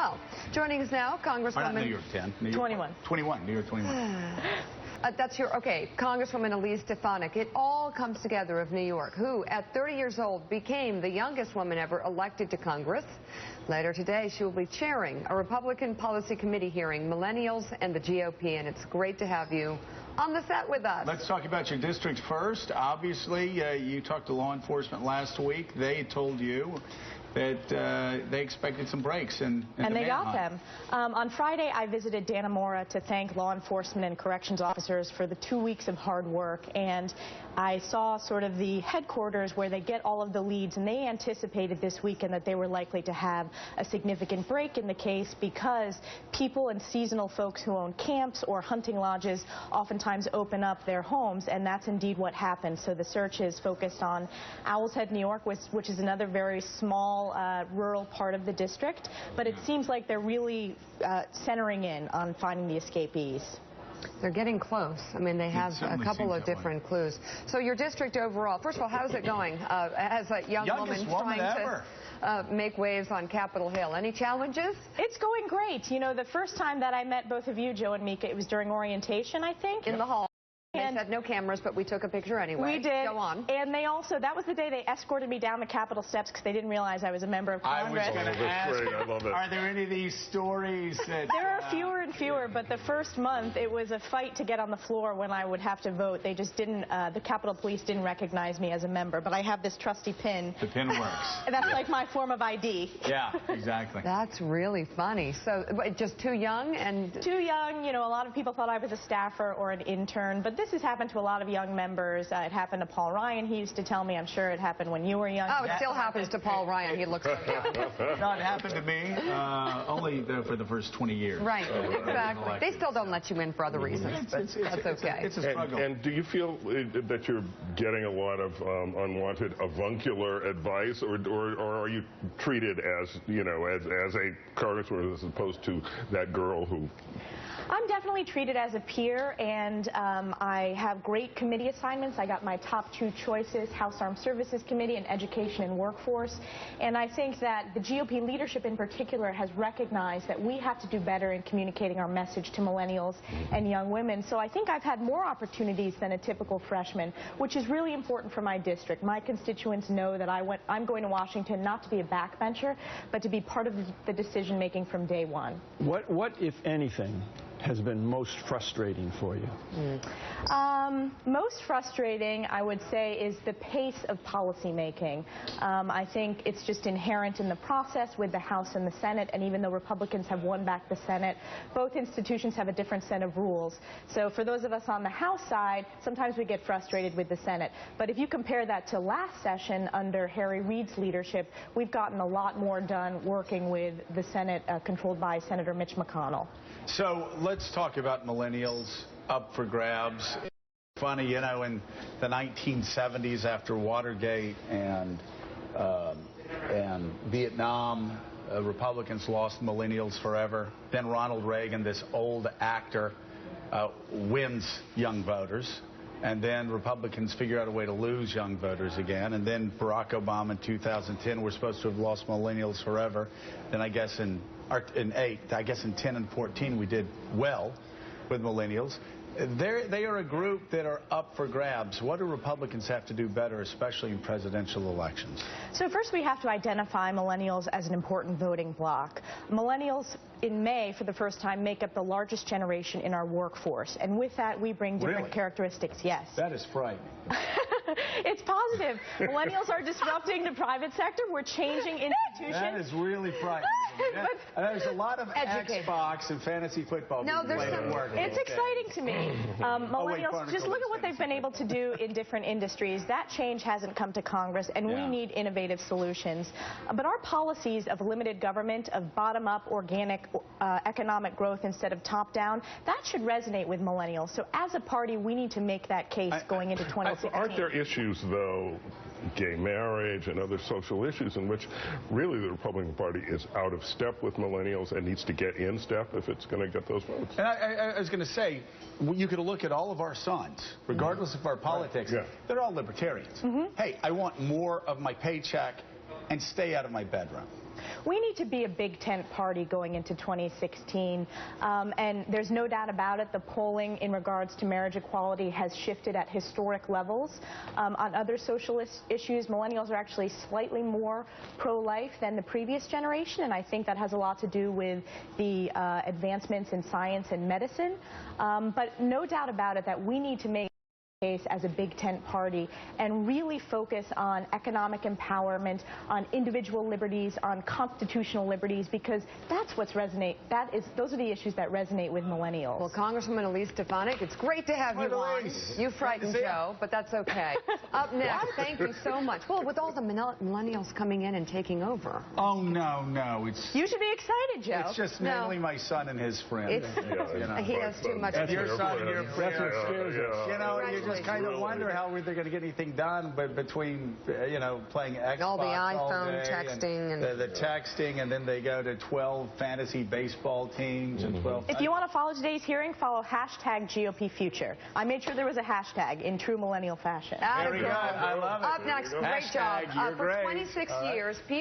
Oh, joining us now, Congresswoman. New York 10. New York 21. 21. New York 21. That's your, okay, Congresswoman Elise Stefanik. It all comes together of New York, who at 30 years old became the youngest woman ever elected to Congress. Later today, she will be chairing a Republican Policy Committee hearing, Millennials and the GOP, and it's great to have you on the set with us. Let's talk about your district first. Obviously, you talked to law enforcement last week. They told you that they expected some breaks and they got them. On Friday, I visited Dannemora to thank law enforcement and corrections officers for the 2 weeks of hard work, and I saw sort of the headquarters where they get all of the leads, and they anticipated this weekend that they were likely to have a significant break in the case because people and seasonal folks who own camps or hunting lodges oftentimes open up their homes, and that's indeed what happened. So the search is focused on Owl's Head, New York, which is another very small rural part of the district, but it seems like they're really centering in on finding the escapees. They're getting close. I mean, they have a couple of different clues. So your district overall, first of all, how's it going as a young woman trying to make waves on Capitol Hill? Any challenges? It's going great. You know, the first time that I met both of you, Joe and Mika, it was during orientation, I think. In the hall. They said no cameras, but we took a picture anyway. We did. Go on. And they also, that was the day they escorted me down the Capitol steps because they didn't realize I was a member of Congress. I was going to ask, I love it. Are there any of these stories that... There are fewer and fewer, but the first month it was a fight to get on the floor when I would have to vote. They just didn't, the Capitol Police didn't recognize me as a member, but I have this trusty pin. The pin works. That's like my form of ID. Yeah, exactly. That's really funny. So just too young and... Too young. You know, a lot of people thought I was a staffer or an intern, but this has happened to a lot of young members. It happened to Paul Ryan. He used to tell me, I'm sure it happened when you were young. Oh, it still happens to Paul Ryan. He looks so young. No, it happened to me, only for the first 20 years. Right, exactly. They still don't let you in for other reasons, but that's okay. It's a struggle. And do you feel that you're getting a lot of unwanted avuncular advice, or are you treated as, you know, as a congresswoman as opposed to that girl who... I'm definitely treated as a peer, and I have great committee assignments. I got my top 2 choices, House Armed Services Committee and Education and Workforce. And I think that the GOP leadership in particular has recognized that we have to do better in communicating our message to millennials and young women. So I think I've had more opportunities than a typical freshman, which is really important for my district. My constituents know that I'm going to Washington not to be a backbencher, but to be part of the decision-making from day one. What, if anything, has been most frustrating for you? Most frustrating, I would say, is the pace of policymaking. I think it's just inherent in the process with the House and the Senate, and even though Republicans have won back the Senate, both institutions have a different set of rules. So for those of us on the House side, sometimes we get frustrated with the Senate. But if you compare that to last session under Harry Reid's leadership, we've gotten a lot more done working with the Senate controlled by Senator Mitch McConnell. So let's talk about millennials up for grabs. It's funny, you know, in the 1970s after Watergate and Vietnam, Republicans lost millennials forever. Then Ronald Reagan, this old actor, wins young voters. And then Republicans figure out a way to lose young voters again. And then Barack Obama in 2010, we're supposed to have lost millennials forever. Then I guess in 10 and 14, we did well with millennials. They are a group that are up for grabs. What do Republicans have to do better, especially in presidential elections? So first we have to identify millennials as an important voting bloc. Millennials in May, for the first time, make up the largest generation in our workforce. And with that, we bring different characteristics, yes. That is frightening. It's positive. Millennials are disrupting the private sector. We're changing institutions. That is really frightening. There's a lot of Xbox and fantasy football. No, it's exciting to me. Millennials, just look at what they've been able to do in different industries. That change hasn't come to Congress, and we need innovative solutions. But our policies of limited government, of bottom-up organic economic growth instead of top-down, that should resonate with millennials. So as a party, we need to make that case going into 2016. Aren't there issues, though, gay marriage and other social issues in which really the Republican Party is out of step with millennials and needs to get in step if it's going to get those votes? And I was going to say, you could look at all of our sons, regardless of our politics, they're all libertarians. Hey, I want more of my paycheck and stay out of my bedroom. We need to be a big tent party going into 2016, and there's no doubt about it. The polling in regards to marriage equality has shifted at historic levels. On other social issues, millennials are actually slightly more pro-life than the previous generation, and I think that has a lot to do with the advancements in science and medicine. But no doubt about it that we need to make case as a big tent party and really focus on economic empowerment, on individual liberties, on constitutional liberties, because that's what's those are the issues that resonate with millennials. Well, Congresswoman Elise Stefanik, it's great to have you on. You frightened Joe, but that's okay. Up next, thank you so much. Well, with all the millennials coming in and taking over. Oh, no, it's... You should be excited, Joe. It's just mainly my son and his friends. He has too much. That's your son and your friends. That's what scares us. You know, you just kind of wonder how they're going to get anything done, but between, playing Xbox all the iPhone all day texting and the texting, and then they go to 12 fantasy baseball teams and 12... If you want to follow today's hearing, follow #GOPFuture. I made sure there was a hashtag in true millennial fashion. Very good. I love it. Up next, great job. You're For great. 26 years, Pete